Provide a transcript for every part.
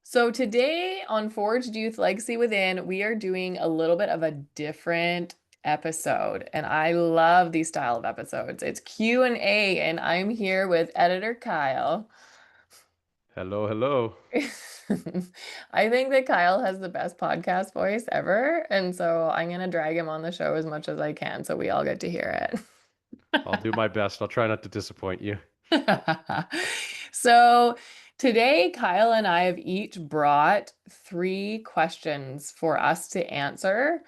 So today on Forged Youth Legacy Within, we are doing a little bit of a different episode, and I love these style of episodes. It's Q&A, and I'm here with editor Kyle. Hello, hello. I think that Kyle has the best podcast voice ever, and so I'm gonna drag him on the show as much as I can so we all get to hear I'll do my best. I'll try not to disappoint you. it. So today, Kyle and I have each brought three questions for us to answer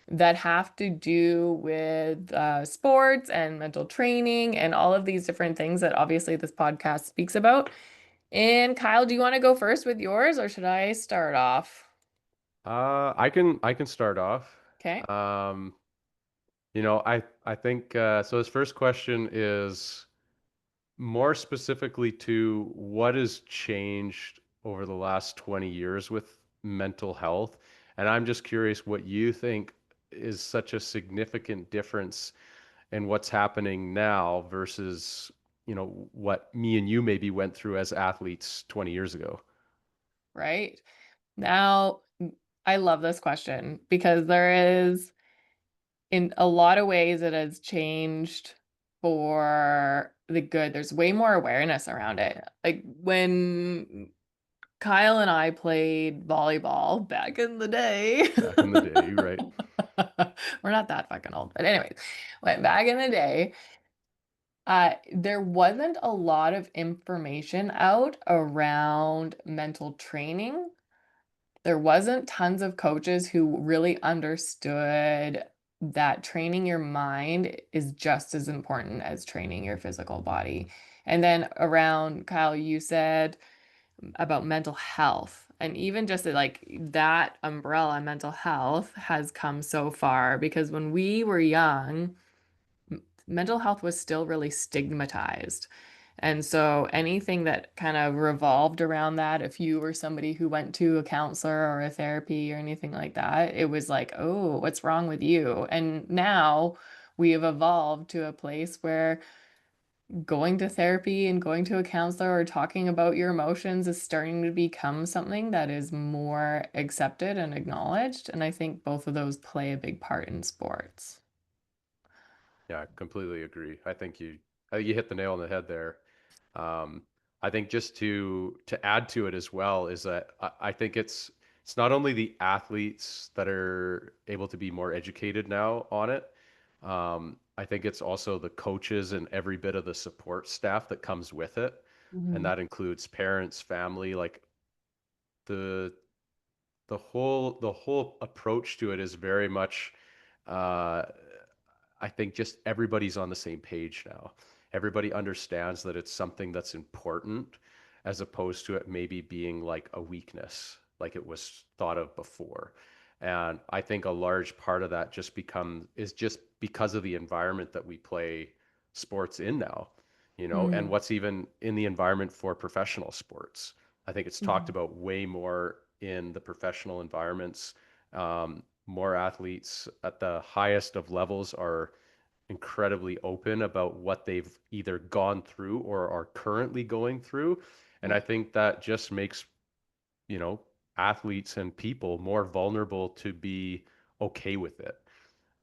that have to do with sports and mental training and all of these different things that obviously this podcast speaks about. And Kyle, do you want to go first with yours or should I start off? I can start off. Okay. Um, I think so. His first question is more specifically to what has changed over the last 20 years with mental health, and I'm just curious what you think is such a significant difference in what's happening now versus, what me and you maybe went through as athletes 20 years ago. Right. Now, I love this question because there is, in a lot of ways, it has changed for the good. There's way more awareness around it. Like when Kyle and I played volleyball back in the day. Back in the day, right? We're not that fucking old, but anyways, went back in the day. There wasn't a lot of information out around mental training. There wasn't tons of coaches who really understood that training your mind is just as important as training your physical body. And then around, Kyle, you said about mental health. And even just like that umbrella, mental health has come so far because when we were young, mental health was still really stigmatized. And so anything that kind of revolved around that, if you were somebody who went to a counselor or a therapy or anything like that, it was like, oh, what's wrong with you? And now we have evolved to a place where going to therapy and going to a counselor or talking about your emotions is starting to become something that is more accepted and acknowledged. And I think both of those play a big part in sports. Yeah, I completely agree. I think you hit the nail on the head there. Um, I think just to add to it as well is that I think it's not only the athletes that are able to be more educated now on it. I think it's also the coaches and every bit of the support staff that comes with it, and Mhm. that includes parents, family, like the the whole approach to it is very much uh, I think just everybody's on the same page now. Everybody understands that it's something that's important as opposed to it maybe being like a weakness, like it was thought of before. And I think a large part of that is just because of the environment that we play sports in now, and Mhm. what's even in the environment for professional sports. I think it's talked Mhm. about way more in the professional environments. More athletes at the highest of levels are incredibly open about what they've either gone through or are currently going through. And Yeah. I think that just makes, you know, athletes and people more vulnerable to be okay with it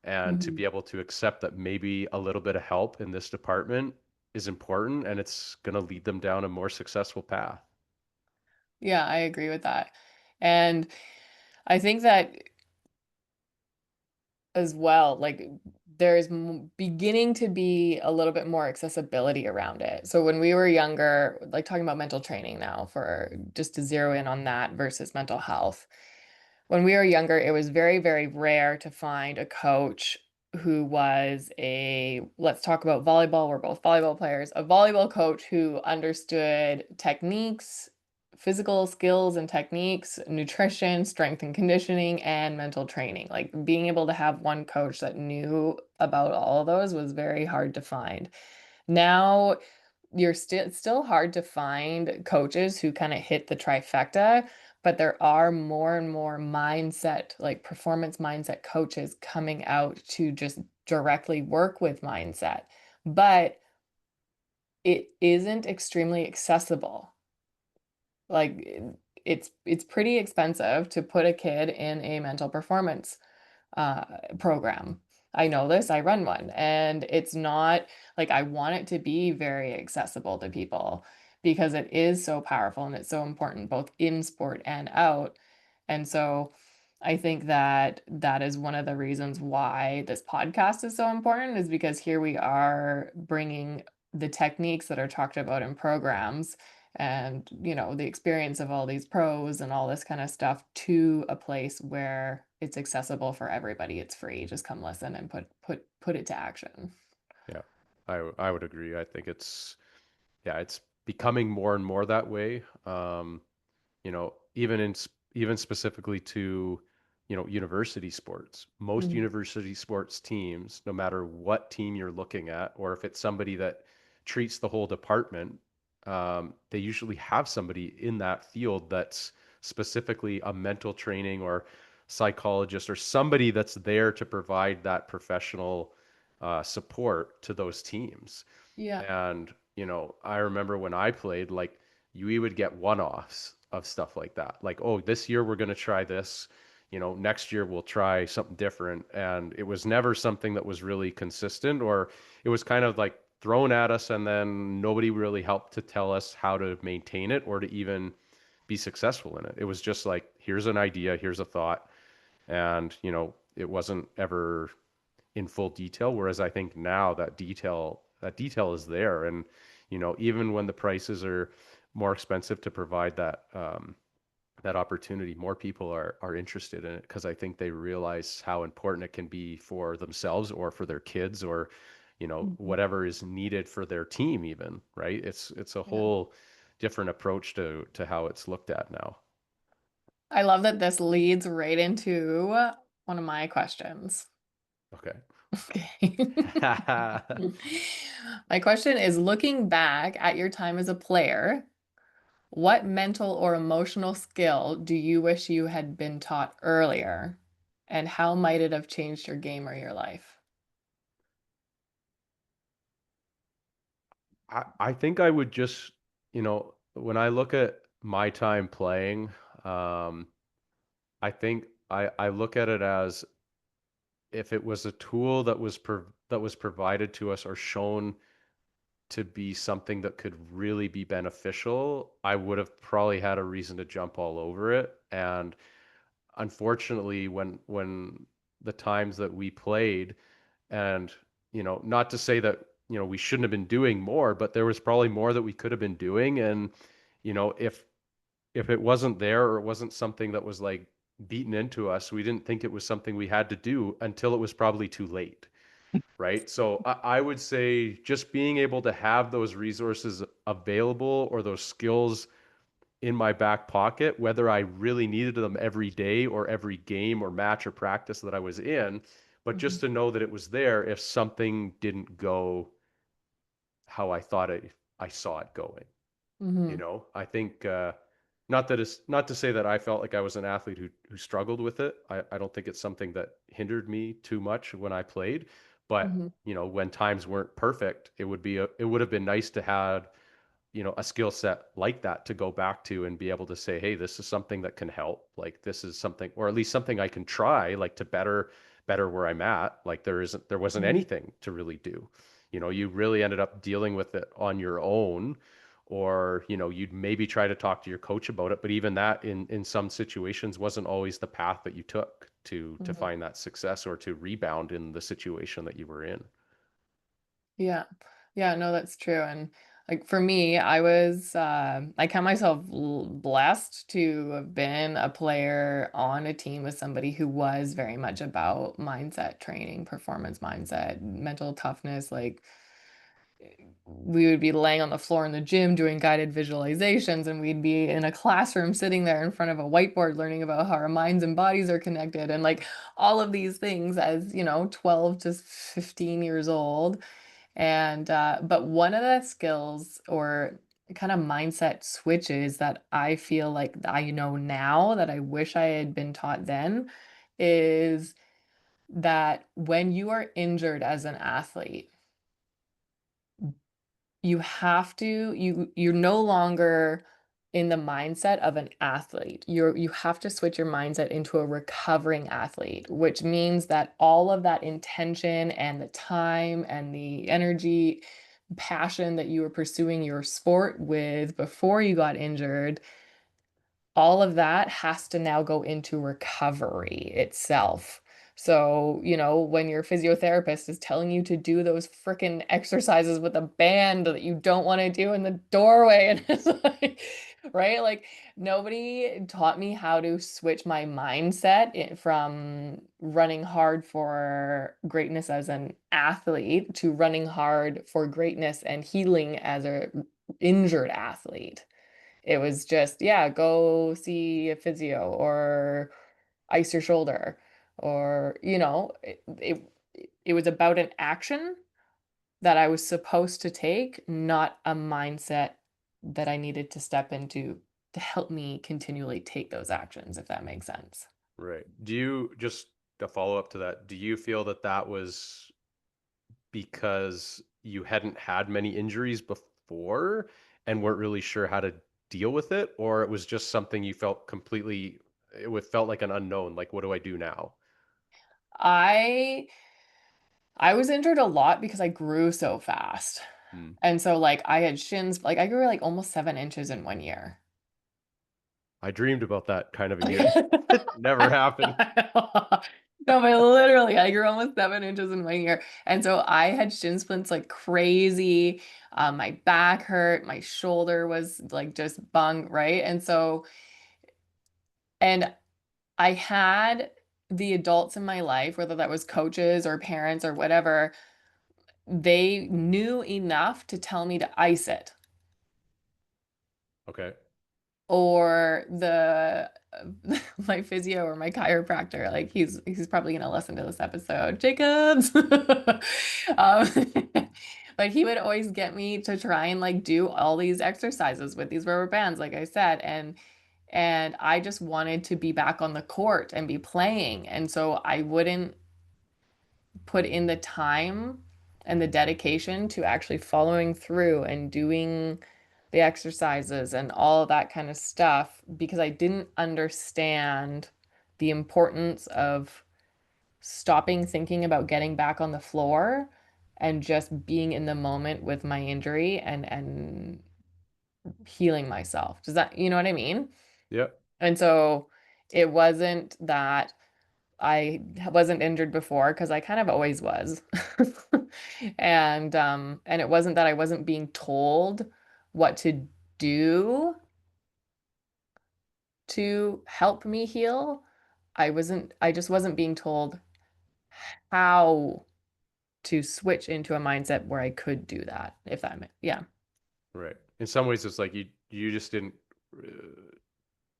and to be Mhm. able to accept that maybe a little bit of help in this department is important and it's going to lead them down a more successful path. Yeah, I agree with that. And I think that as well, like there's beginning to be a little bit more accessibility around it. So when we were younger, like talking about mental training now for just to zero in on that versus mental health. When we were younger, it was very, very rare to find a coach who was let's talk about volleyball. We're both volleyball players, a volleyball coach who understood techniques, physical skills and techniques, nutrition, strength and conditioning, and mental training. Like being able to have one coach that knew about all of those was very hard to find. Now, you're still hard to find coaches who kind of hit the trifecta, but there are more and more mindset, like performance mindset coaches coming out to just directly work with mindset. But it isn't extremely accessible. Like it's pretty expensive to put a kid in a mental performance uh, program. I know this, I run one, and it's not like I want it to be very accessible to people because it is so powerful and it's so important both in sport and out. And so I think that that is one of the reasons why this podcast is so important is because here we are bringing the techniques that are talked about in programs and the experience of all these pros and all this kind of stuff to a place where it's accessible for everybody. It's free. Just come listen and put it to action. Yeah, I would agree. I think yeah, it's becoming more and more that way. Even even specifically to, university sports. Most Mhm. university sports teams, no matter what team you're looking at, or if it's somebody that treats the whole department, they usually have somebody in that field that's specifically a mental training or psychologist or somebody that's there to provide that professional support to those teams. Yeah. And, I remember when I played, like, we would get one-offs of stuff like that. Like, oh, this year we're going to try this. Next year we'll try something different. And it was never something that was really consistent, or it was kind of like thrown at us, and then nobody really helped to tell us how to maintain it or to even be successful in it. It was just like, here's an idea, here's a thought. And, it wasn't ever in full detail. Whereas I think now that detail is there, and even when the prices are more expensive to provide that opportunity, more people are interested in it because I think they realize how important it can be for themselves or for their kids or Mhm. whatever is needed for their team even, right? It's a Yeah. whole different approach to how it's looked at now. I love that this leads right into one of my questions. Okay. Okay. My question is looking back at your time as a player, what mental or emotional skill do you wish you had been taught earlier? And how might it have changed your game or your life? I think I would just, when I look at my time playing, um, I think I look at it as if it was a tool that was provided to us or shown to be something that could really be beneficial, I would have probably had a reason to jump all over it. And unfortunately, when the times that we played, and not to say that we shouldn't have been doing more, but there was probably more that we could have been doing. And if it wasn't there, or it wasn't something that was like beaten into us, we didn't think it was something we had to do until it was probably too late, right? So I would say just being able to have those resources available, or those skills in my back pocket, whether I really needed them every day or every game or match or practice that I was in, but Mhm. just to know that it was there if something didn't go how I thought I saw it going. Mhm. I think not that it's not to say that I felt like I was an athlete who struggled with it. I don't think it's something that hindered me too much when I played. But Mhm. when times weren't perfect, it would have been nice to have a skill set like that to go back to and be able to say, hey, this is something that can help. Like, this is something, or at least something I can try, like, to better where I'm at. Like, there wasn't Mhm. anything to really do. You really ended up dealing with it on your own, or you'd maybe try to talk to your coach about it, but even that in some situations wasn't always the path that you took to Mhm. find that success or to rebound in the situation that you were in. Yeah. Yeah, no, that's true. And like for me, I count myself blessed to have been a player on a team with somebody who was very much about mindset training, performance mindset, mental toughness. Like we would be laying on the floor in the gym doing guided visualizations, and we'd be in a classroom sitting there in front of a whiteboard learning about how our minds and bodies are connected and like all of these things as, 12 to 15 years old. And but one of the skills or kind of mindset switches that I feel like I know now that I wish I had been taught then is that when you are injured as an athlete, you have to you're no longer in the mindset of an athlete. You have to switch your mindset into a recovering athlete, which means that all of that intention and the time and the energy, passion that you were pursuing your sport with before you got injured, all of that has to now go into recovery itself. So, when your physiotherapist is telling you to do those freaking exercises with a band that you don't want to do in the doorway, and it's like, right? Like, nobody taught me how to switch my mindset from running hard for greatness as an athlete to running hard for greatness and healing as a injured athlete. It was just, yeah, go see a physio or ice your shoulder or, it was about an action that I was supposed to take, not a mindset that I needed to step into to help me continually take those actions, if that makes sense. Right. Do you just to follow up to that, do you feel that that was because you hadn't had many injuries before and weren't really sure how to deal with it, or it was just something you felt completely, felt like an unknown, like what do I do now? I I was injured a lot because I grew so fast. Hmm. And so like I had shins, like I grew like almost 7 inches in one year. I dreamed about that kind of a year. No, Never happened. but literally, I grew almost 7 inches in 1 year. And so I had shin splints like crazy. My back hurt, my shoulder was like just bung, right? And I had the adults in my life, whether that was coaches or parents or whatever, they knew enough to tell me to ice it. Okay. Or the my physio or my chiropractor, like he's probably gonna listen to this episode, Jacobs. um, but he would always get me to try and like do all these exercises with these rubber bands, like I said, and I just wanted to be back on the court and be playing, and so I wouldn't put in the time and the dedication to actually following through and doing the exercises and all of that kind of stuff because I didn't understand the importance of stopping thinking about getting back on the floor and just being in the moment with my injury and healing myself. Does that, you know what I mean? Yeah. And so it wasn't that I wasn't injured before because I kind of always was. And it wasn't that I wasn't being told what to do to help me heal. I just wasn't being told how to switch into a mindset where I could do that, if that makes, yeah. Right. In some ways, it's like you just didn't uh,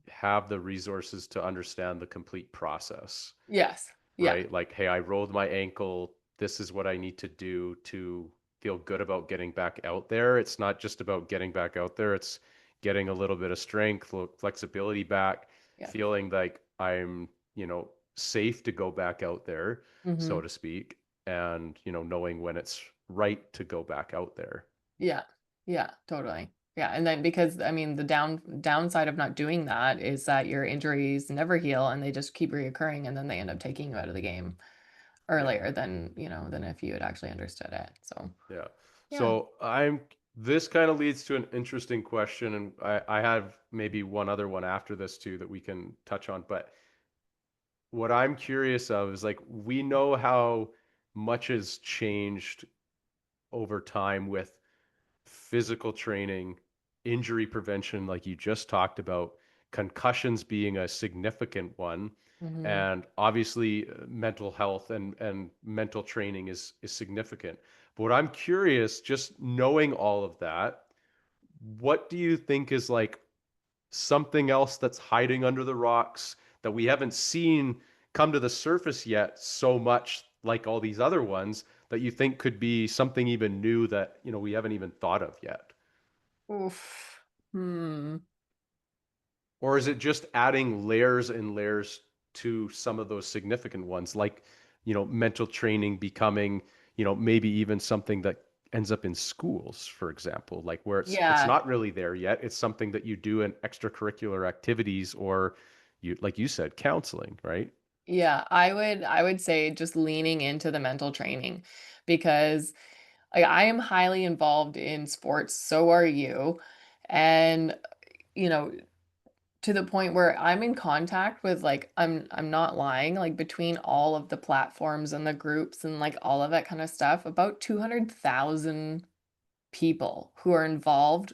have the resources to understand the complete process, Yes. Yeah. right? Like, hey, I rolled my ankle. This is what I need to do to feel good about getting back out there. It's not just about getting back out there, it's getting a little bit of strength, flexibility back, Yeah. feeling like I'm, safe to go back out there, so Hmm. to speak, and, knowing when it's right to go back out there. Yeah. Yeah, totally. Yeah, and then because I mean the downside of not doing that is that your injuries never heal and they just keep reoccurring and then they end up taking you out of the game Yeah. earlier than if you had actually understood it. So, Yeah. yeah. So this kind of leads to an interesting question, and I have maybe one other one after this too that we can touch on. But what I'm curious of is like we know how much has changed over time with physical training, injury prevention, like you just talked about, concussions being a significant one, Hmm. and obviously mental health and mental training is significant. But what I'm curious, just knowing all of that, what do you think is like something else that's hiding under the rocks that we haven't seen come to the surface yet so much like all these other ones that you think could be something even new that, we haven't even thought of yet? Oof. Hmm. Or is it just adding layers and layers to some of those significant ones, like, mental training becoming, maybe even something that ends up in schools, for example, like where it's Yeah. not really there yet. It's something that you do in extracurricular activities or you, like you said, counseling, right? Yeah, I would say just leaning into the mental training because I am highly involved in sports, so are you. And you know, to the point where I'm in contact with like I'm not lying, like between all of the platforms and the groups and like all of that kind of stuff, about 200,000 people who are involved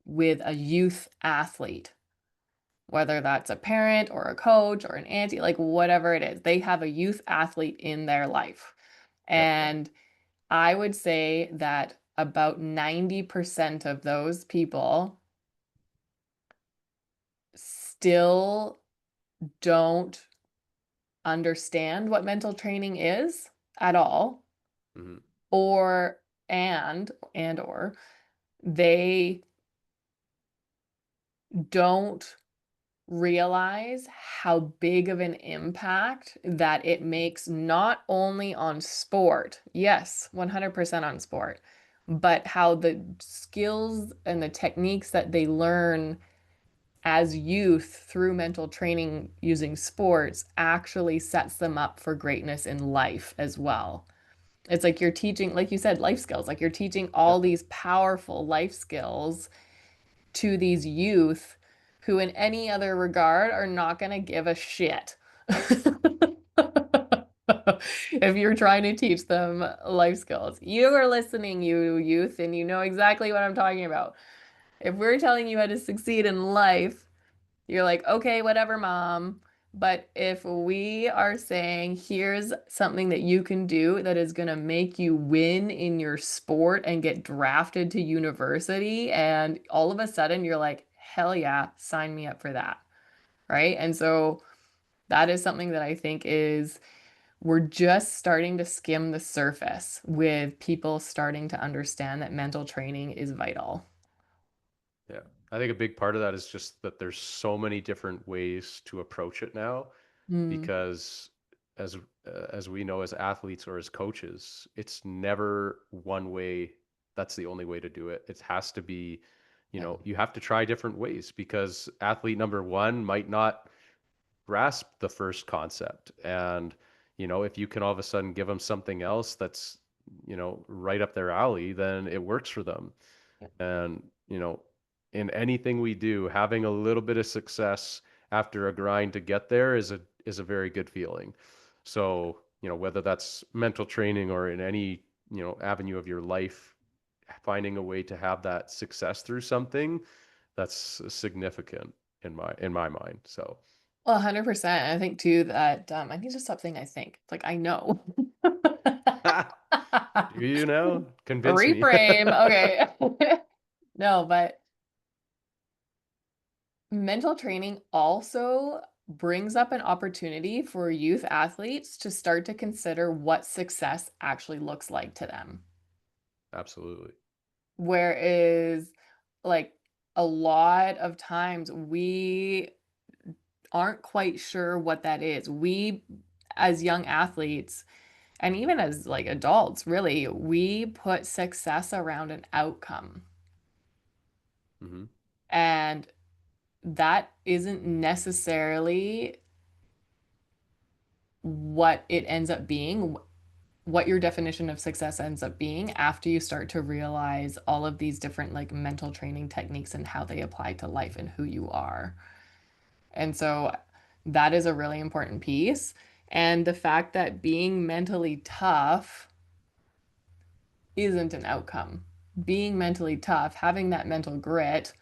with a youth athlete, whether that's a parent or a coach or an auntie, like whatever it is, they have a youth athlete in their life. Yeah. And I would say that about 90% of those people still don't understand what mental training is at all, Hmm. or and or they don't realize how big of an impact that it makes not only on sport, yes, 100% on sport, but how the skills and the techniques that they learn as youth through mental training using sports actually sets them up for greatness in life as well. It's like you're teaching, like you said, life skills, like you're teaching Yeah. all these powerful life skills to these youth who, in any other regard, are not going to give a shit. If you're trying to teach them life skills, you are listening, you youth, and you know exactly what I'm talking about. If we're telling you how to succeed in life, you're like, okay, whatever, mom. But if we are saying, here's something that you can do that is going to make you win in your sport and get drafted to university, and all of a sudden you're like, hell yeah, sign me up for that. Right. And so that is something that I think is we're just starting to skim the surface with people starting to understand that mental training is vital. Yeah. I think a big part of that is just that there's so many different ways to approach it now Mm, because as as we know as athletes or as coaches, it's never one way that's the only way to do it. It has to be, yeah. you have to try different ways because athlete number 1 might not grasp the first concept and if you can all of a sudden give them something else that's right up their alley, then it works for them. And, in anything we do, having a little bit of success after a grind to get there is a very good feeling. So, whether that's mental training or in any, avenue of your life, finding a way to have that success through something that's significant in my mind. So, Well, 100%. I think too that I need to stop saying I think. It's like I know. do you know? Convince me. Reframe. Okay. No, but mental training also brings up an opportunity for youth athletes to start to consider what success actually looks like to them. Absolutely. Whereas, like, a lot of times we aren't quite sure what that is. We, as young athletes, and even as like adults, really, we put success around an outcome. Hmm. And that isn't necessarily what it ends up being, what your definition of success ends up being after you start to realize all of these different like mental training techniques and how they apply to life and who you are. And so that is a really important piece. And the fact that being mentally tough isn't an outcome. Being mentally tough, having that mental grit,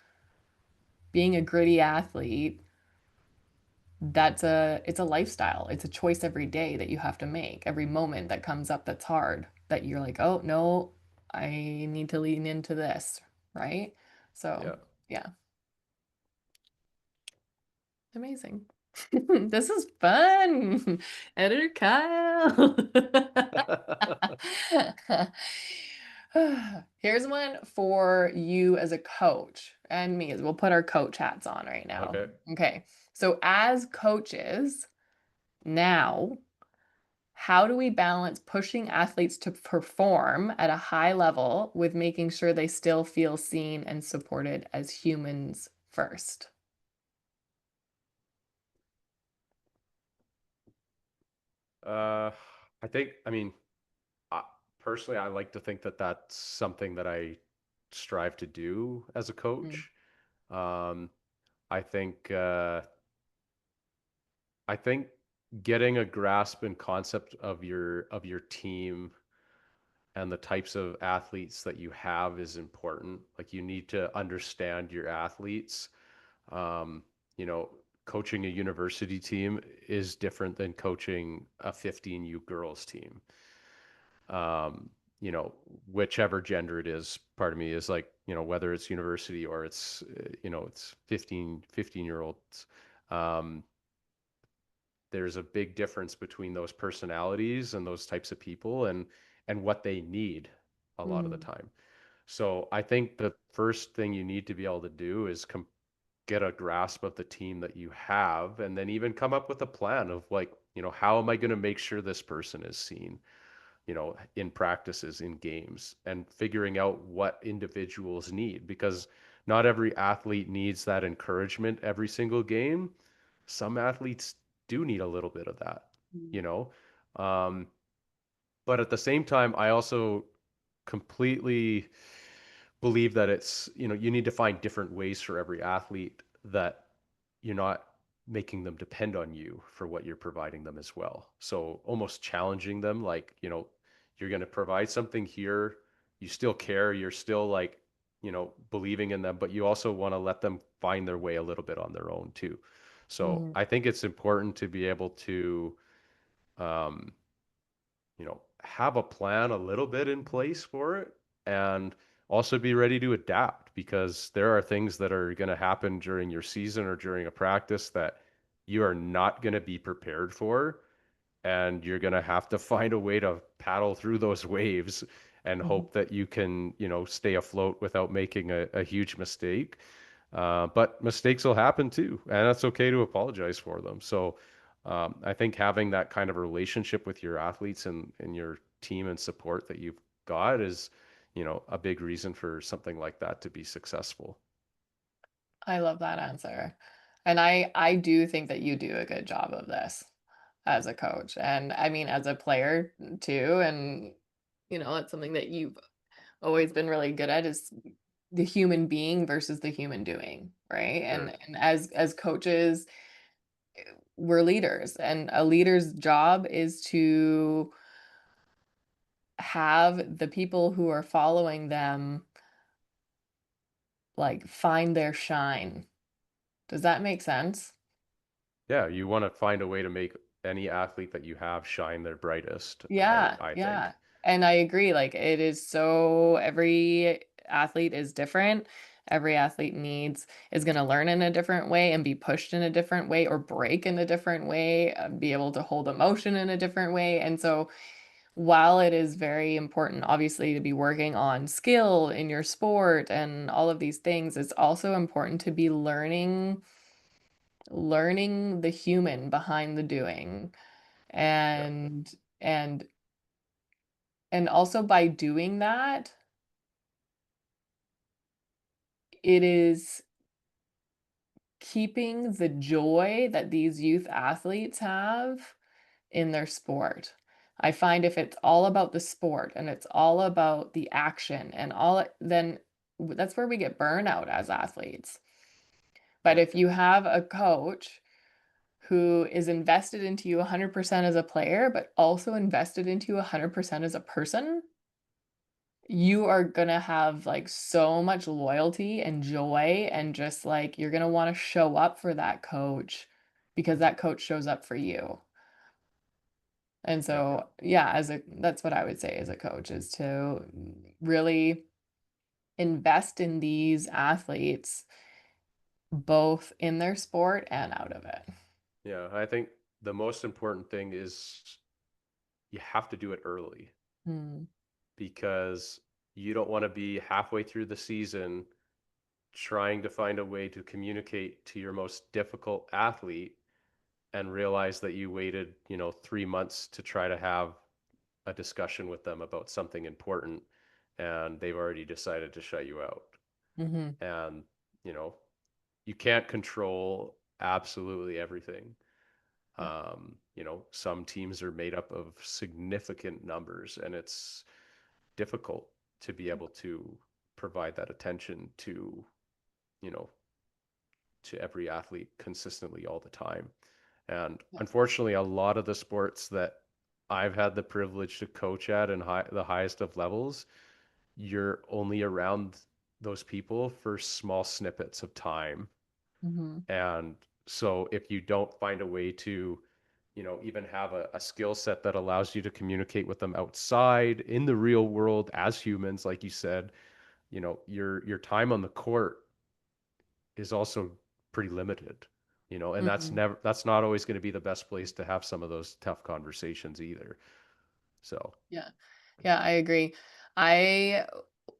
being a gritty athlete, it's a lifestyle. It's a choice every day that you have to make. Every moment that comes up that's hard, that you're like, "Oh, no, I need to lean into this." Right? So, Yeah. yeah, amazing. This is fun. Editor Kyle. Here's one for you as a coach and me as we'll put our coach hats on right now. Okay. Okay. So as coaches now, How do we balance pushing athletes to perform at a high level with making sure they still feel seen and supported as humans first? Uh, I think, I mean, I, personally, I like to think that that's something that I strive to do as a Mm, coach. Um, I think, I think getting a grasp and concept of your team and the types of athletes that you have is important. Like you need to understand your athletes. Um, you know, coaching a university team is different than coaching a 15U girls team. Um, you know, whichever gender it is, part of me is like, you know, whether it's university or it's, you know, it's 15 year olds. Um, there's a big difference between those personalities and those types of people and what they need a lot of the mm, time. So I think the first thing you need to be able to do is get a grasp of the team that you have and then even come up with a plan of like, you know, how am I going to make sure this person is seen, you know, in practices, in games, and figuring out what individuals need because not every athlete needs that encouragement every single game. Some athletes do need a little bit of that, mm, you know. Um, but at the same time, I also completely believe that it's, you know, you need to find different ways for every athlete that you're not making them depend on you for what you're providing them as well. So almost challenging them, like, you know, you're going to provide something here, you still care, you're still like, you know, believing in them, but you also want to let them find their way a little bit on their own too. So mm. I think it's important to be able to, um, you know, have a plan a little bit in place for it and also be ready to adapt because there are things that are going to happen during your season or during a practice that you are not going to be prepared for and you're going to have to find a way to paddle through those waves and Mhm. hope that you can, you know, stay afloat without making a huge mistake. But mistakes will happen too, and that's okay to apologize for them. So I think having that kind of relationship with your athletes and your team and support that you've got is, you know, a big reason for something like that to be successful. I love that answer. And I do think that you do a good job of this as a coach. And I mean as a player too. And it's something that you've always been really good at is the human being versus the human doing, right? And Sure. and as coaches, we're leaders and a leader's job is to have the people who are following them like find their shine. Does that make sense? Yeah, you want to find a way to make any athlete that you have shine their brightest, Yeah, I yeah. think. And I agree, like, it is so every athlete is different. Every athlete is gonna learn in a different way and be pushed in a different way or break in a different way, be able to hold emotion in a different way, and so, while it is very important, obviously, to be working on skill in your sport and all of these things, it's also important to be learning the human behind the doing, Yeah. and and And also by doing that, it is keeping the joy that these youth athletes have in their sport. I find if it's all about the sport and it's all about the action and then that's where we get burnout as athletes. But Yeah. if you have a coach who is invested into you 100% as a player, but also invested into you 100% as a person, you are gonna have, like, so much loyalty and joy and just, like, you're gonna wanna show up for that coach because that coach shows up for you. And Yeah. so, yeah, that's what I would say as a coach is to really invest in these athletes both in their sport and out of it. Yeah. I think the most important thing is you have to do it early Mm, because you don't want to be halfway through the season trying to find a way to communicate to your most difficult athlete and realize that you waited, 3 months to try to have a discussion with them about something important, and they've already decided to shut you out. Hmm. And, you know, you can't control absolutely everything. Yeah. Some teams are made up of significant numbers, and it's difficult to be able to provide that attention you know, to every athlete consistently all the time. And Yeah. unfortunately, a lot of the sports that I've had the privilege to coach at and the highest of levels, you're only around those people for small snippets of time. Hmm. And so if you don't find a way to, even have a skill set that allows you to communicate with them outside in the real world as humans, like you said, your time on the court is also pretty limited, and Hmm. that's not always going to be the best place to have some of those tough conversations either. So, Yeah. Yeah, I agree. I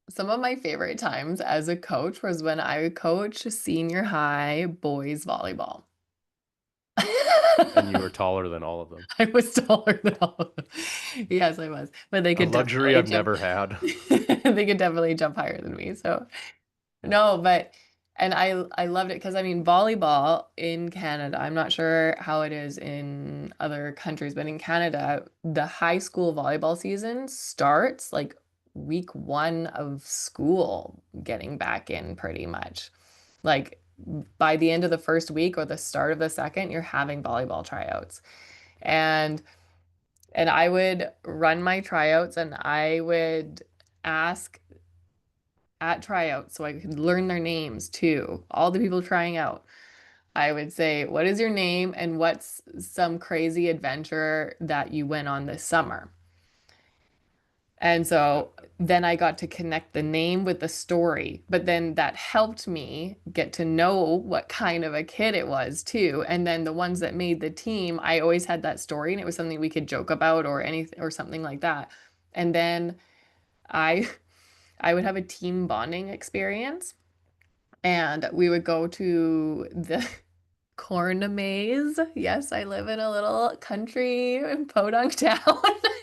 Some of my favorite times as a coach was when I would coach senior high boys volleyball. and you were taller than all of them. I was taller than all of them. Yes, I was, but they A could luxury definitely I've jump. never had. They could definitely jump higher than me. So no, but and I loved it because I mean volleyball in Canada, I'm not sure how it is in other countries, but in Canada, the high school volleyball season starts like week one of school getting back in pretty much. Like by the end of the first week or the start of the second, you're having volleyball tryouts. And I would run my tryouts and I would ask at tryouts so I could learn their names too. All the people trying out. I would say, "What is your name and what's some crazy adventure that you went on this summer?" And so then I got to connect the name with the story, but then that helped me get to know what kind of a kid it was too. And then the ones that made the team, I always had that story and it was something we could joke about or anything or something like that. And then I I would have a team bonding experience and we would go to the corn maze. Yes, I live in a little country podunk town.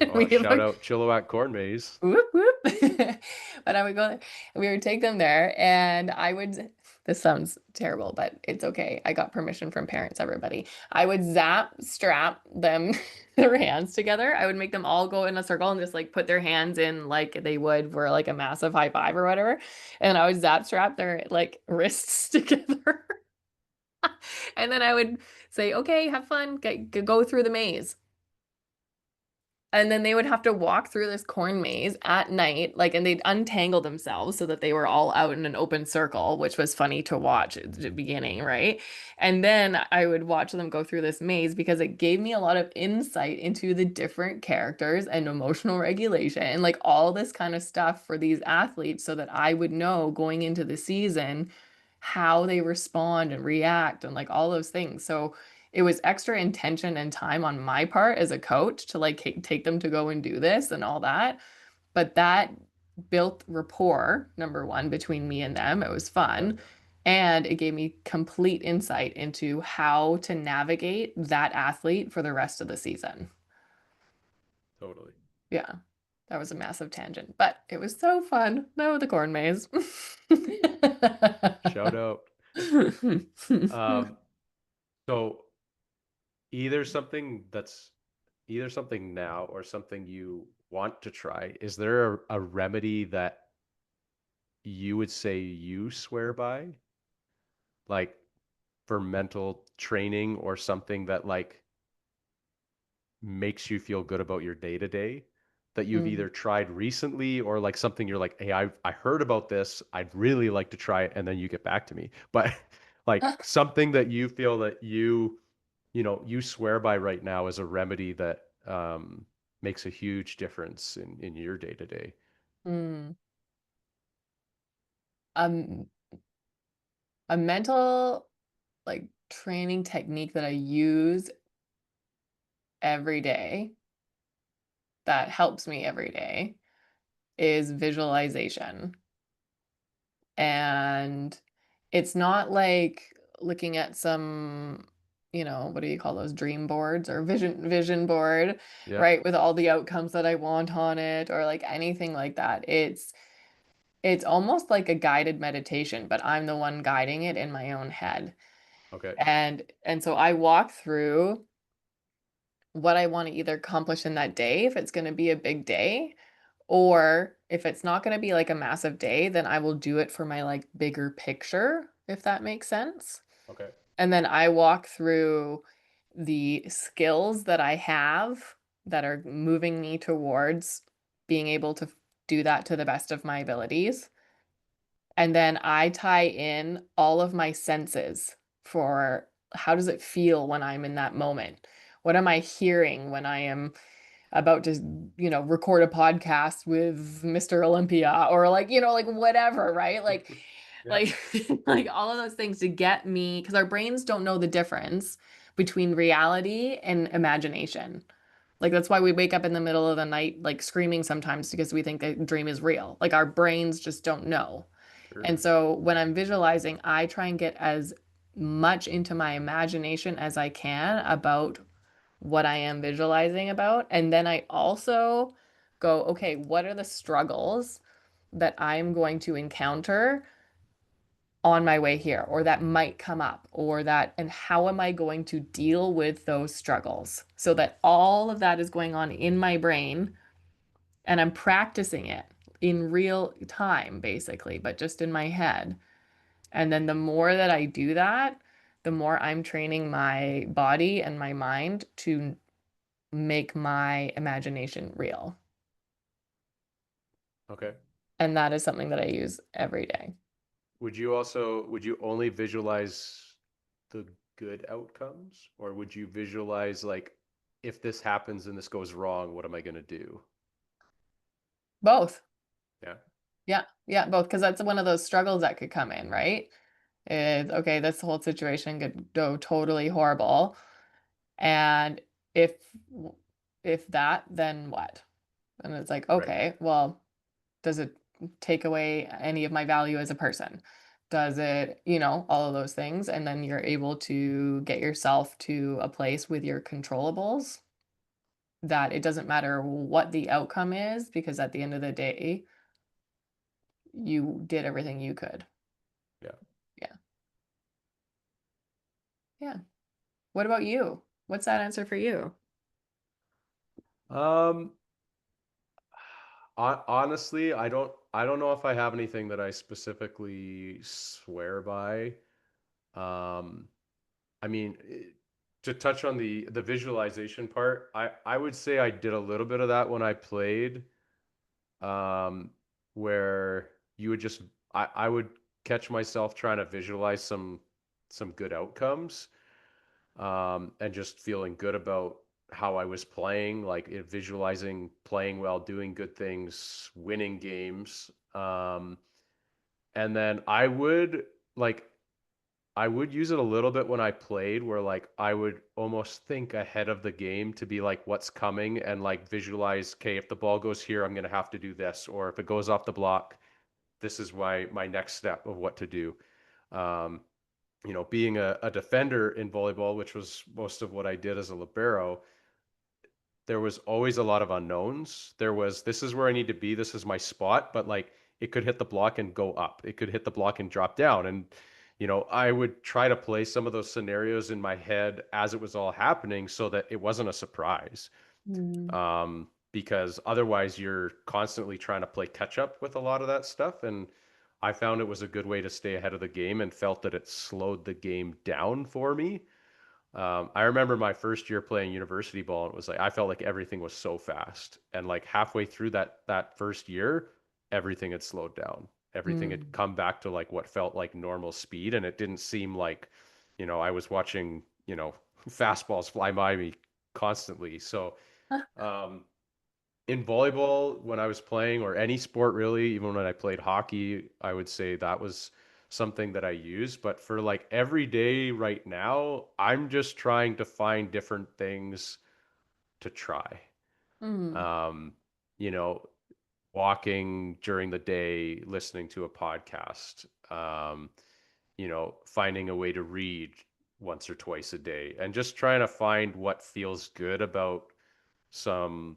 And we Oh, have shout a out Chilliwack Corn Maze. whoop whoop. But I would go, we would take them there, and I would. This sounds terrible, but it's okay. I got permission from parents, everybody. I would strap them, their hands together. I would make them all go in a circle and just like put their hands in like they would for like a massive high five or whatever. And I would strap their like wrists together. And then I would say, okay, have fun, go through the maze. And then they would have to walk through this corn maze at night, like, and they'd untangle themselves so that they were all out in an open circle, which was funny to watch at the beginning, right? And then I would watch them go through this maze because it gave me a lot of insight into the different characters and emotional regulation and like all this kind of stuff for these athletes so that I would know going into the season how they respond and react and like all those things. So it was extra intention and time on my part as a coach to like take them to go and do this and all that. But that built rapport, number one, between me and them. It was Yeah, fun. And it gave me complete insight into how to navigate that athlete for the rest of the season. totally. Yeah, that was a massive tangent, but it was so fun. No, the corn maze. Shout out. Um, so either something that's either something now or something you want to try. Is there a remedy that you would say you swear by? Like for mental training or something that like makes you feel good about your day to day that you've Mm. either tried recently or like something you're like, hey, I heard about this. I'd really like to try it. And then you get back to me. But like something that you feel that you swear by right now as a remedy that makes a huge difference in your day to day. Mm. Um, a mental like training technique that I use every day that helps me every day is visualization. And it's not like looking at some what do you call those, dream boards or vision board, Yeah. right? With all the outcomes that I want on it or like anything like that. It's almost like a guided meditation, but I'm the one guiding it in my own head. Okay. And so I walk through what I want to either accomplish in that day, if it's going to be a big day, or if it's not going to be like a massive day, then I will do it for my like bigger picture, if that makes sense. Okay. And then I walk through the skills that I have that are moving me towards being able to do that to the best of my abilities. And then I tie in all of my senses for how does it feel when I'm in that moment? What am I hearing when I am about to, record a podcast with Mr. Olympia or like, like whatever, right? Yeah. Like, like all of those things to get me, because our brains don't know the difference between reality and imagination. Like that's why we wake up in the middle of the night, like screaming sometimes because we think a dream is real. Like our brains just don't know. Sure. And so when I'm visualizing, I try and get as much into my imagination as I can about what I am visualizing about. And then I also go, okay, what are the struggles that I'm going to encounter on my way here, or that might come up, or that, and how am I going to deal with those struggles? So that all of that is going on in my brain and I'm practicing it in real time, basically, but just in my head. And then the more that I do that, the more I'm training my body and my mind to make my imagination real. Okay. And that is something that I use every day. Would you only visualize the good outcomes, or would you visualize like if this happens and this goes wrong, what am I going to do? Both. Yeah. Yeah. Yeah. Both. Because that's one of those struggles that could come in, right? Is okay, this whole situation could go totally horrible. And if if that, then what? And it's like, Right. okay, well, does it take away any of my value as a person? Does it, all of those things? And then you're able to get yourself to a place with your controllables that it doesn't matter what the outcome is, because at the end of the day, you did everything you could. Yeah. Yeah. Yeah. What about you? What's that answer for you? Um, honestly, I don't know if I have anything that I specifically swear by. Um, I mean, to touch on the visualization part, I would say I did a little bit of that when I played, um, where you would just I would catch myself trying to visualize some good outcomes, and just feeling good about how I was playing, like visualizing playing well, doing good things, winning games. And then like I would use it a little bit when I played, where like I would almost think ahead of the game to be like what's coming and like visualize, okay, if the ball goes here, I'm gonna have to do this, or if it goes off the block, this is my next step of what to do. Um, being a defender in volleyball, which was most of what I did as a libero, there was always a lot of unknowns. There was, this is where I need to be, this is my spot, but like it could hit the block and go up. It could hit the block and drop down. And, I would try to play some of those scenarios in my head as it was all happening so that it wasn't a surprise. Mm, Because otherwise you're constantly trying to play catch up with a lot of that stuff. And I found it was a good way to stay ahead of the game and felt that it slowed the game down for me. I remember my first year playing university ball, and it was like I felt like everything was so fast, and like halfway through that first year, everything had slowed down. Everything had mm. come back to like what felt like normal speed, and it didn't seem like, I was watching, fastballs fly by me constantly. So, um, in volleyball, when I was playing, or any sport really, even when I played hockey, I would say that was something that I use. But for like every day right now, I'm just trying to find different things to try. Mm, Um, you know, Walking during the day, listening to a podcast, finding a way to read. once or twice a day, and just trying to find what feels good about some,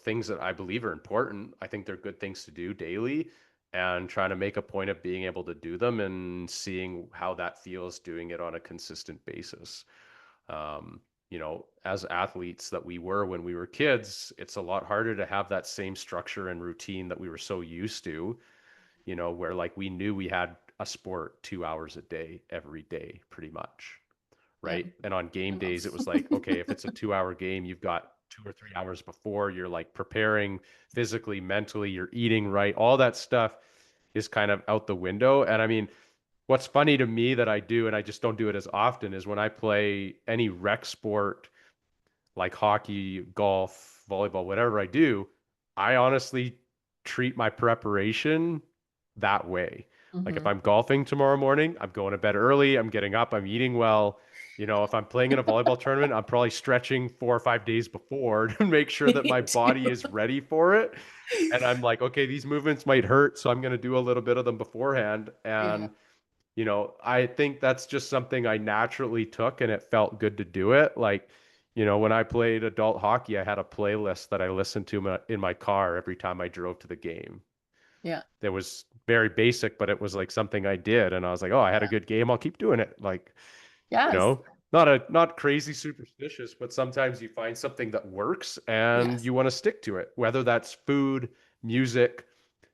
things that I believe are important. I think they're good things to do daily, and trying to make a point of being able to do them and seeing how that feels doing it on a consistent basis. Um, as athletes that we were when we were kids, it's a lot harder to have that same structure and routine that we were so used to, where like we knew we had a sport 2 hours a day, every day, pretty much. Yeah. Right. And on game I know. days, it was like, okay, if it's a 2 hour game, you've got 2 or 3 hours before, you're like preparing physically, mentally, you're eating right. All that stuff is kind of out the window. And I mean, what's funny to me that I do, and I just don't do it as often, is when I play any rec sport like hockey, golf, volleyball, whatever I do, I honestly treat my preparation that way. Like if Hmm. I'm golfing tomorrow morning, I'm going to bed early, I'm getting up, I'm eating well. If I'm playing in a volleyball tournament, I'm probably stretching 4 or 5 days before to make sure that my Me body too. is ready for it. And I'm like, okay, these movements might hurt, so I'm going to do a little bit of them beforehand. Yeah. And I think that's just something I naturally took and it felt good to do it. Like, when I played adult hockey, I had a playlist that I listened to in my car every time I drove to the game. Yeah. That was very basic, but it was like something I did. And I was like, oh, I had a Yeah. good game. I'll keep doing it. Like, you Yes. know, not crazy superstitious, but sometimes you find something that works and Yes. you want to stick to it, whether that's food, music,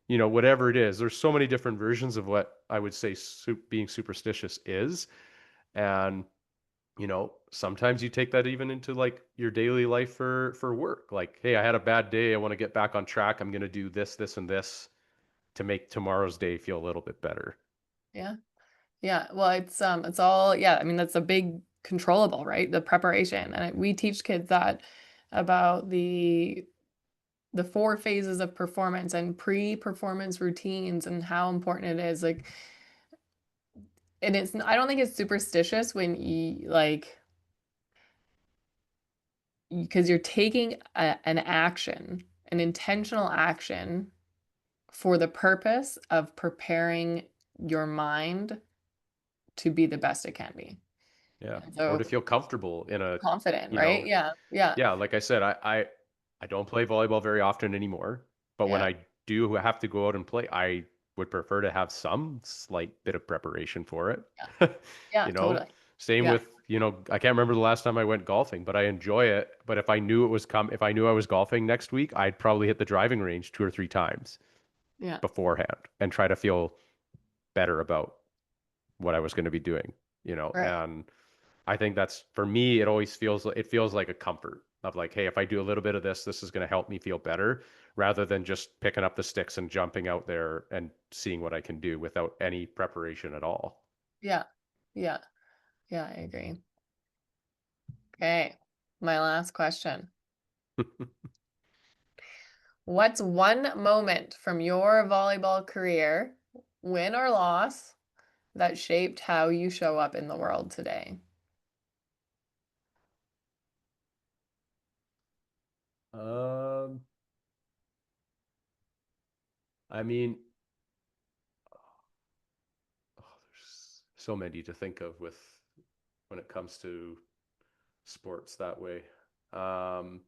whatever it is. There's so many different versions of what I would say being superstitious is. And, sometimes you take that even into like your daily life for work. Like, hey, I had a bad day. I want to get back on track. I'm going to do this, this, and this to make tomorrow's day feel a little bit better. Yeah. Yeah. Well, it's all, yeah, I mean, that's a big controllable, right? The preparation. And we teach kids that about the four phases of performance and pre-performance routines and how important it is. Like, and I don't think it's superstitious when you like, because you're taking an action, an intentional action for the purpose of preparing your mind to be the best it can be. Yeah. And Or to so feel comfortable in a, confident, you right? know, Yeah. Yeah. yeah, like I said, I don't play volleyball very often anymore, but when Yeah. I do have to go out and play, I would prefer to have some slight bit of preparation for Yeah. it. Yeah, You know, totally. same Yeah. with, I can't remember the last time I went golfing, but I enjoy it. But if I knew I was golfing next week, I'd probably hit the driving range 2 or 3 times Yeah. beforehand and try to feel better about what I was going to be doing, Right. and I think that's for me, it feels like a comfort of like, hey, if I do a little bit of this, this is going to help me feel better rather than just picking up the sticks and jumping out there and seeing what I can do without any preparation at all. Yeah. Yeah. Yeah, I agree. Okay. My last question. What's one moment from your volleyball career, win or loss, that shaped how you show up in the world today? Um, I mean, oh, there's so many to think of with when it comes to sports that way. Um,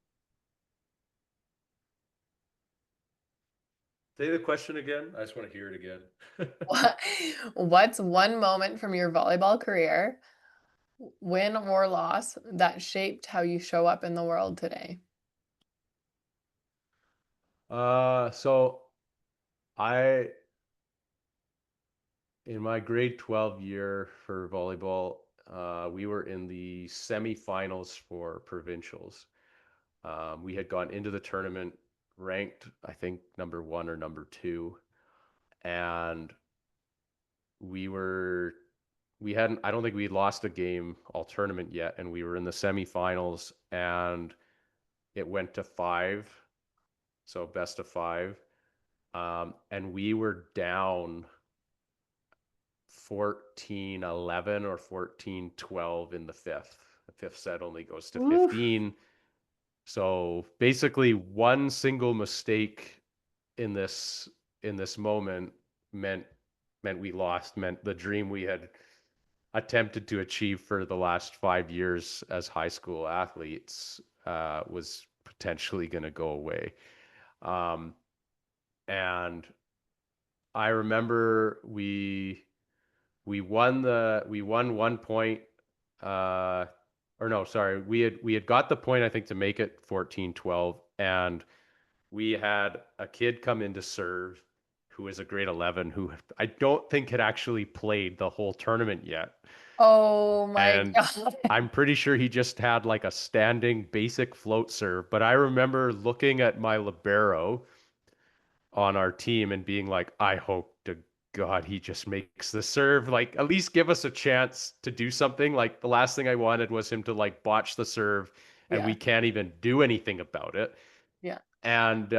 Say the question again. I just want to hear it again. What, what's one moment from your volleyball career, win or loss, that shaped how you show up in the world today? So I in my grade 12 year for volleyball, we were in the semifinals for provincials. We had gone into the tournament ranked, I think, number one or number two, and we were we hadn't I don't think we lost a game all tournament yet, and we were in the semifinals, and it went to five, so best of five, and we were down 14-11 or 14-12 in the fifth. The fifth set only goes to Oof. 15. So basically one single mistake in this moment meant we lost, meant the dream we had attempted to achieve for the last 5 years as high school athletes was potentially going to go away. Um, and I remember we won 1 point, uh, or no, sorry, we had got the point I think to make it 14-12, and we had a kid come in to serve who is a grade 11 who I don't think had actually played the whole tournament yet. Oh my And God. I'm pretty sure he just had like a standing basic float serve. But I remember looking at my libero on our team and being like, I hope to God he just makes the serve. Like, at least give us a chance to do something. Like, the last thing I wanted was him to like botch the serve and Yeah. we can't even do anything about it. Yeah. And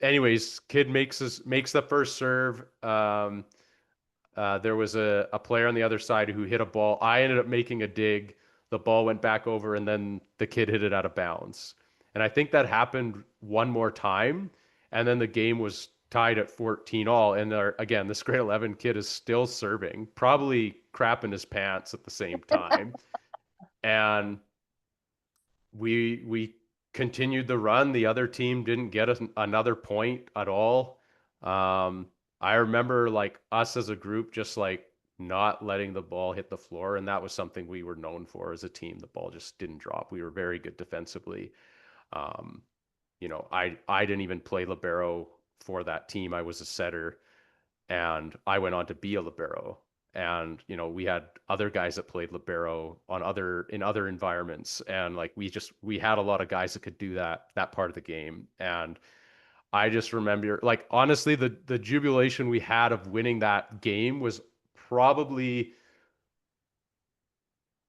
anyways, kid makes the first serve. There was a player on the other side who hit a ball. I ended up making a dig. The ball went back over, and then the kid hit it out of bounds. And I think that happened one more time, and then the game was tied at 14 all. And again, this grade 11 kid is still serving, probably crapping his pants at the same time. And we continued the run. The other team didn't get another point at all. Um, I remember like us as a group just like not letting the ball hit the floor, and that was something we were known for as a team. The ball just didn't drop. We were very good defensively. Um, I didn't even play libero for that team. I was a setter, and I went on to be a libero. And we had other guys that played libero on other environments, and like we had a lot of guys that could do that part of the game. And I just remember, like, honestly, the jubilation we had of winning that game was probably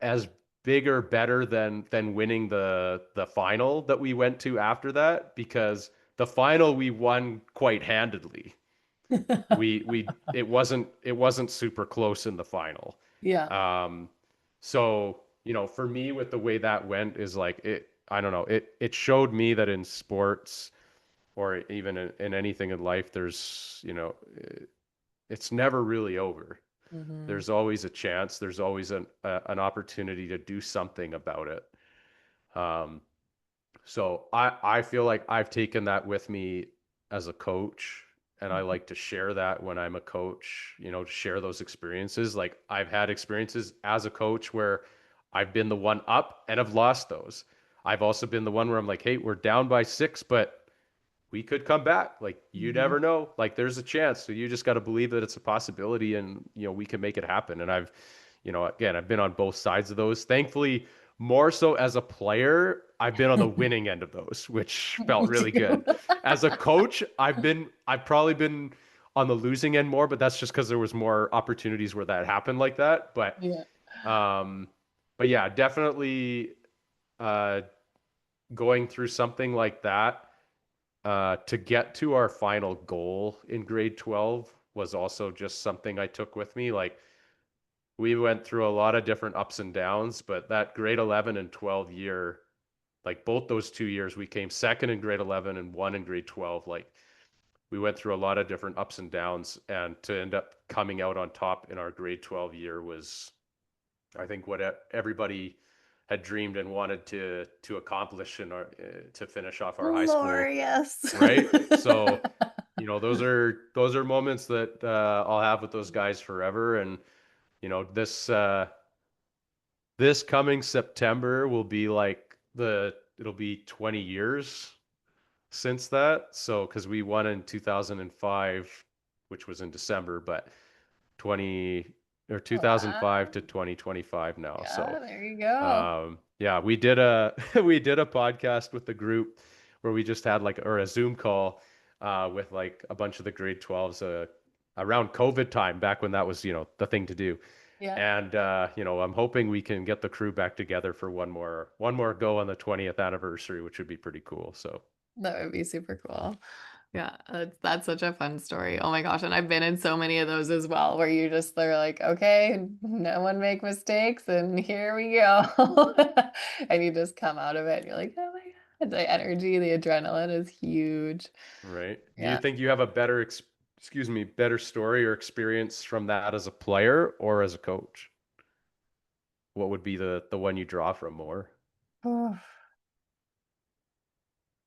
as big or better than winning the final that we went to after that, because the final we won quite handedly. We it wasn't super close in the final. Yeah. Um, so for me, with the way that went, is like I don't know, it showed me that in sports, or even in anything in life, there's it's never really over. Hmm. There's always a chance. There's always an opportunity to do something about it. Um, so I feel like I've taken that with me as a coach, and I like to share that when I'm a coach, to share those experiences. Like, I've had experiences as a coach where I've been the one up and have lost those. I've also been the one where I'm like, hey, we're down by 6, but we could come back. Like, you Hmm. never know. Like, there's a chance. So you just got to believe that it's a possibility, and we can make it happen. And again, I've been on both sides of those. Thankfully, more so as a player, I've been on the winning end of those, which felt Me really too. good. As a coach, I've probably been on the losing end more, but that's just because there was more opportunities where that happened like that. Yeah. Um, but yeah, definitely uh, going through something like that to get to our final goal in grade 12 was also just something I took with me. Like, we went through a lot of different ups and downs, but that grade 11 and 12 year, like both those 2 years, we came second in grade 11 and one in grade 12. Like, we went through a lot of different ups and downs, and to end up coming out on top in our grade 12 year was, I think, what everybody had dreamed and wanted to accomplish in our to finish off our high school, Glorious. right? So, those are moments that I'll have with those guys forever. And this coming September will be like it'll be 20 years since that. So, because we won in 2005, which was in December, but 20 or Wow. 2005 to 2025 now. Yeah, So, there you go. yeah, we did a we did a podcast with the group where we just had like, or a Zoom call with like a bunch of the grade 12s around COVID time, back when that was the thing to do. Yeah, And I'm hoping we can get the crew back together for one more go on the 20th anniversary, which would be pretty cool. So, that would be super cool. Yeah, that's such a fun story. Oh my gosh. And I've been in so many of those as well, where they're like, okay, no one make mistakes, and here we go. And you just come out of it and you're like, oh my God. The energy, the adrenaline is huge. right. Do you Yeah. think you have a better story or experience from that as a player or as a coach? what would be the one you draw from more?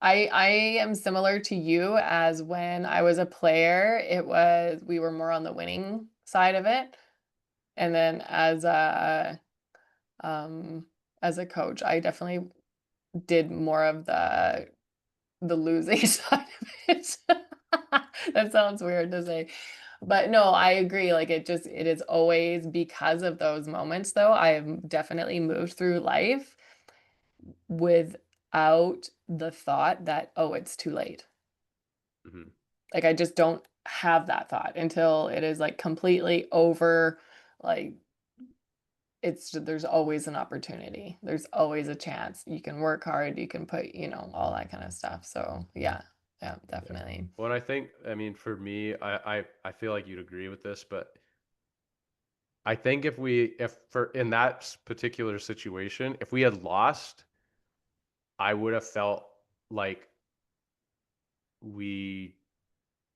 I am similar to you as when I was a player, we were more on the winning side of it. And then um as a coach, I definitely did more of the losing side of it. That sounds weird to say. But no, I agree. Like it is always because of those moments though. I have definitely moved through life without the thought that, oh, it's too late. Hmm. Like I just don't have that thought until it is like completely over. Like there's always an opportunity. There's always a chance. You can work hard, you can put, all that kind of stuff. So yeah, yeah, Yeah. definitely. Well, and I think, I mean, for me, I feel like you'd agree with this, but I think if for in that particular situation, if we had lost, I would have felt like we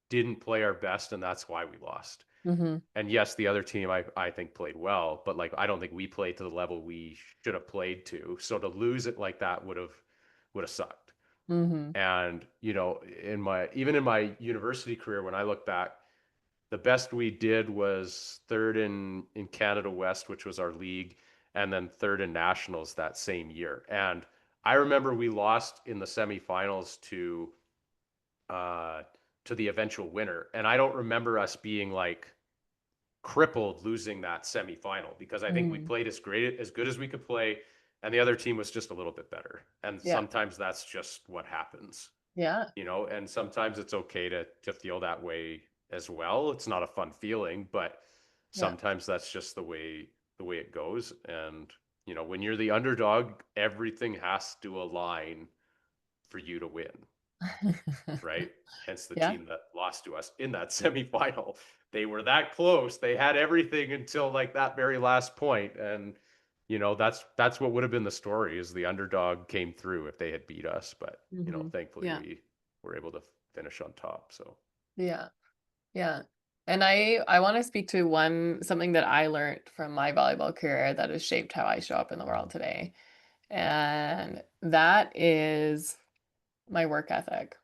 didn't play our best and that's why we lost. Mm-hmm. And yes, the other team I think played well, but like I don't think we played to the level we should have played to. So to lose it like that would have sucked. Mm-hmm. And in my even in my university career, when I look back, the best we did was third in Canada West, which was our league, and then third in nationals that same year. And I remember we lost in the semifinals uh, to the eventual winner, and I don't remember us being like crippled losing that semifinal because I think we Mm-hmm. played as good as we could play, and the other team was just a little bit better. And Yeah. sometimes that's just what happens, Yeah. and sometimes it's okay to feel that way as well. It's not a fun feeling, but Yeah. sometimes that's just the way it goes. And when you're the underdog, everything has to align for you to win, right? Hence the Yeah. team that lost to us in that semifinal. They were that close. They had everything until like that very last point. And that's what would have been the story is the underdog came through if they had beat us. But Mm-hmm. thankfully Yeah. we were able to finish on top. So Yeah. Yeah. And I want to speak to something that I learned from my volleyball career that has shaped how I show up in the world today. And that is my work ethic.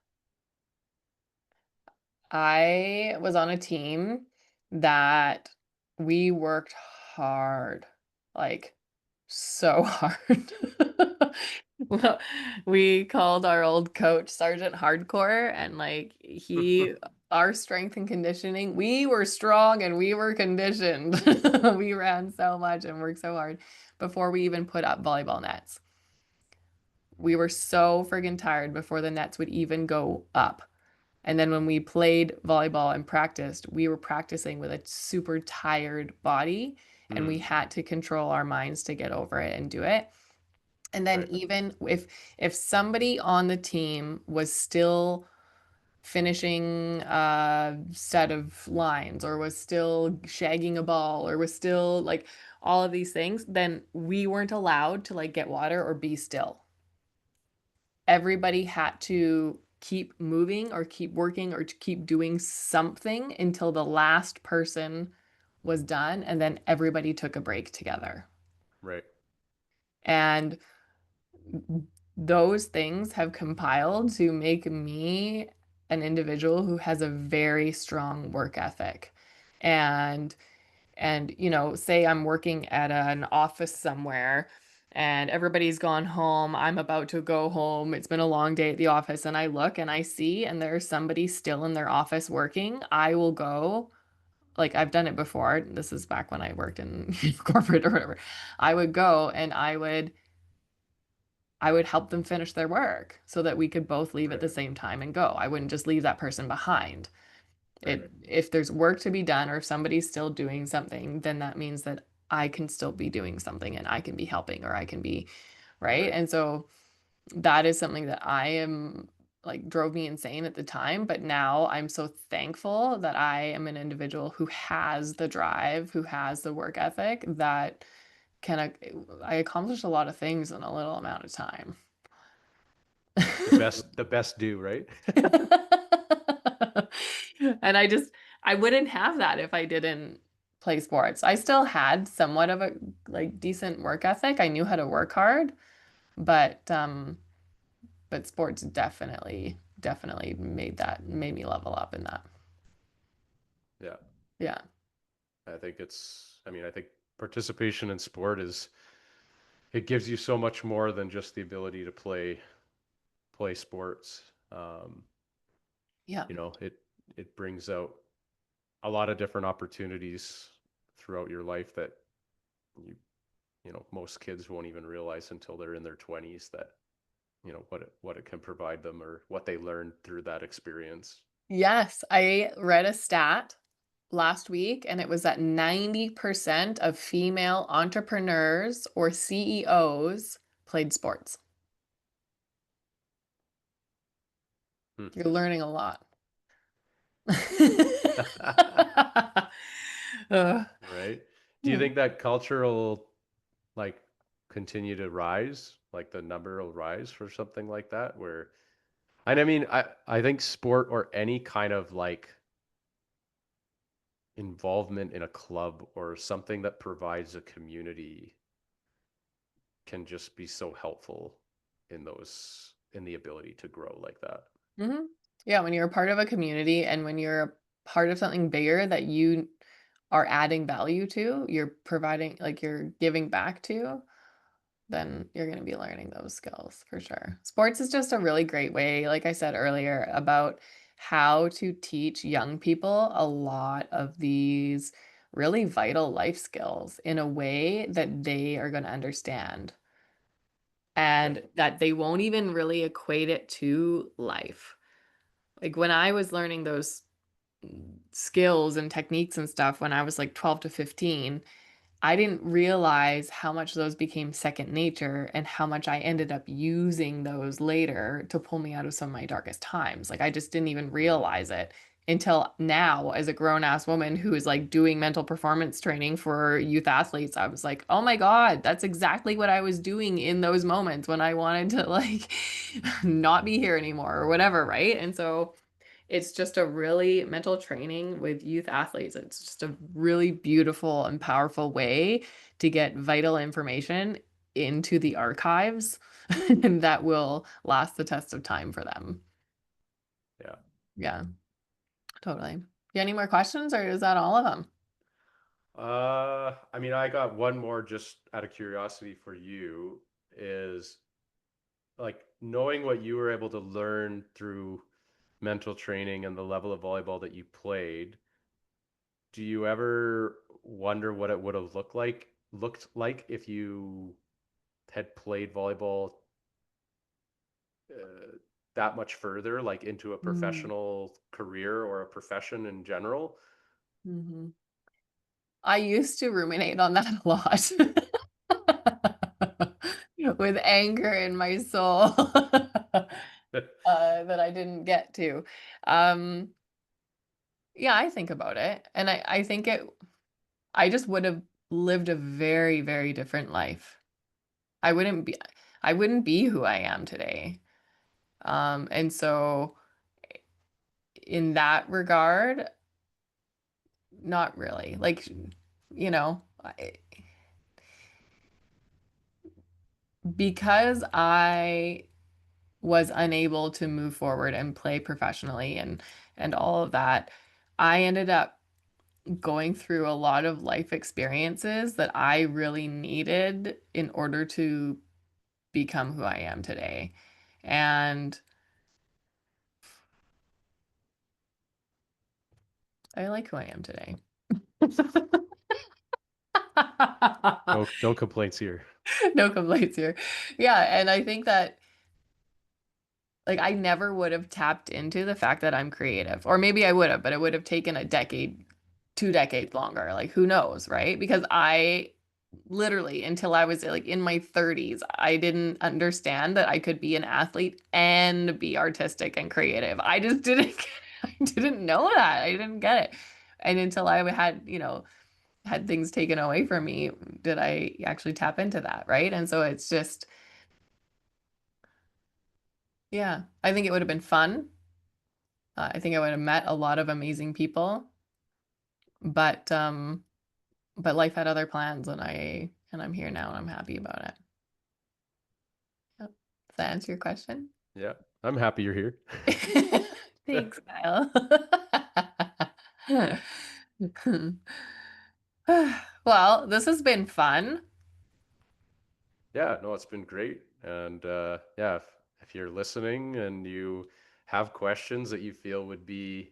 I was on a team that we worked hard, like so hard. Well, we called our old coach Sergeant Hardcore, and like our strength and conditioning, we were strong and we were conditioned. We ran so much and worked so hard before we even put up volleyball nets. We were so friggin' tired before the nets would even go up. And then when we played volleyball and practiced, we were practicing with a super tired body and we mm, had to control our minds to get over it and do it. And then right, even if somebody on the team was still finishing a set of lines or was still shagging a ball or was still like all of these things, then we weren't allowed to like get water or be still. Everybody had to keep moving or keep working or to keep doing something until the last person was done and then everybody took a break together. right, And those things have compiled to make me an individual who has a very strong work ethic. And say I'm working at an office somewhere and everybody's gone home. I'm about to go home. It's been a long day at the office and I look and I see and there's somebody still in their office working. I will go, like I've done it before. This is back when I worked in corporate or whatever. I would go and I would help them finish their work so that we could both leave at right, the same time and go. I wouldn't just leave that person behind. right, right, If there's work to be done or if somebody's still doing something, then that means that I can still be doing something and I can be helping or I can be right. right, And so that is something that I am like drove me insane at the time, but now I'm so thankful that I am an individual who has the drive, who has the work ethic that can I accomplish a lot of things in a little amount of time. the best do, right. And I wouldn't have that if I didn't play sports. I still had somewhat of a like decent work ethic. I knew how to work hard, but sports definitely made me level up in that. Yeah. Yeah. I mean, I think participation in sport is, it gives you so much more than just the ability to play sports. Yeah. You know, it brings out a lot of different opportunities throughout your life that you you know most kids won't even realize until they're in their 20s, that you know what it can provide them or what they learned through that experience. Yes, I read a stat last week and it was that 90% of female entrepreneurs or CEOs played sports. Hmm. You're learning a lot. Uh, Right? Do you hmm. think that culture will like continue to rise, like the number will rise for something like that, where, and I mean, I think sport or any kind of like involvement in a club or something that provides a community can just be so helpful in the ability to grow like that. Mhm. Yeah, when you're a part of a community and when you're a part of something bigger that you are adding value to, you're providing, like you're giving back to, then you're going to be learning those skills for sure. Sports is just a really great way, like I said earlier, about how to teach young people a lot of these really vital life skills in a way that they are going to understand Yeah. and that they won't even really equate it to life. Like when I was learning those skills and techniques and stuff when I was like 12 to 15, I didn't realize how much those became second nature and how much I ended up using those later to pull me out of some of my darkest times. Like I just didn't even realize Mm, it until now as a grown ass woman who is like doing mental performance training for youth athletes. I was like, "Oh my God, that's exactly what I was doing in those moments when I wanted to like not be here anymore or whatever, right?" And so it's just a really mental training with youth athletes. It's just a really beautiful and powerful way to get vital information into the archives and that will last the test of time for them. yeah. Yeah, totally. You any more questions or is that all of them? I mean, I got one more just out of curiosity for you, is like knowing what you were able to learn through mental training and the level of volleyball that you played. Do you ever wonder what it would have looked like if you had played volleyball uh, that much further, like into a Mm. professional career or a profession in general? Mhm. I used to ruminate on that a lot with anger in my soul that I didn't get to. Um, yeah, I think about it, and I think I just would have lived a very, very different life. I wouldn't be I wouldn't be who I am today. And so in that regard, not really. Like, you know, because I was unable to move forward and play professionally and all of that, I ended up going through a lot of life experiences that I really needed in order to become who I am today. And I like who I am today. No complaints here. No complaints here. Yeah, and I think that like I never would have tapped into the fact that I'm creative. Or maybe I would have, but it would have taken a decade, 2 decades longer. Like who knows, right? Because I literally until I was like in my 30s, I didn't understand that I could be an athlete and be artistic and creative. I just didn't I didn't know that. I didn't get it. And until I had, had things taken away from me, did I actually tap into that, right? And so it's just, yeah, I think it would have been fun. I think I would have met a lot of amazing people, but but life had other plans, and I'm here now, and I'm happy about it. Yep. Does that answer your question? Yeah, I'm happy you're here. Thanks, Kyle. Well, this has been fun. Yeah, no, it's been great. And yeah, if you're listening and you have questions that you feel would be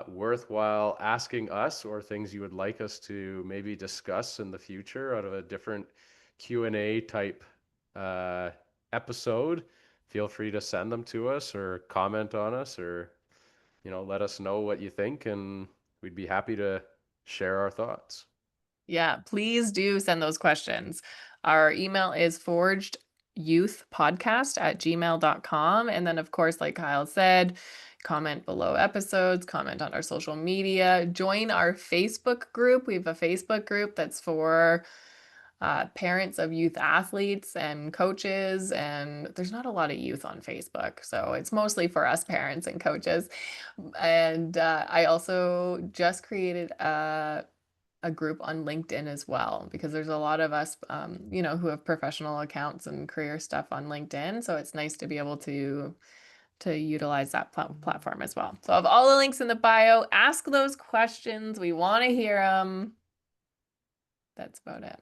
worthwhile asking us, or things you would like us to maybe discuss in the future out of a different Q&A type uh, episode, feel free to send them to us or comment on us, or let us know what you think, and we'd be happy to share our thoughts. Yeah, please do send those questions. Our email is forgedyouthpodcast@gmail.com. And then, of course, like Kyle said, comment below episodes, comment on our social media, join our Facebook group. We have a Facebook group that's for parents of youth athletes and coaches. And there's not a lot of youth on Facebook. So it's mostly for us parents and coaches. And I also just created a group on LinkedIn as well, because there's a lot of us, who have professional accounts and career stuff on LinkedIn. So it's nice to be able to utilize that platform as well. So I have all the links in the bio. Ask those questions. We want to hear them. That's about it.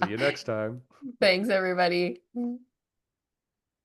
See you next time. Thanks, everybody.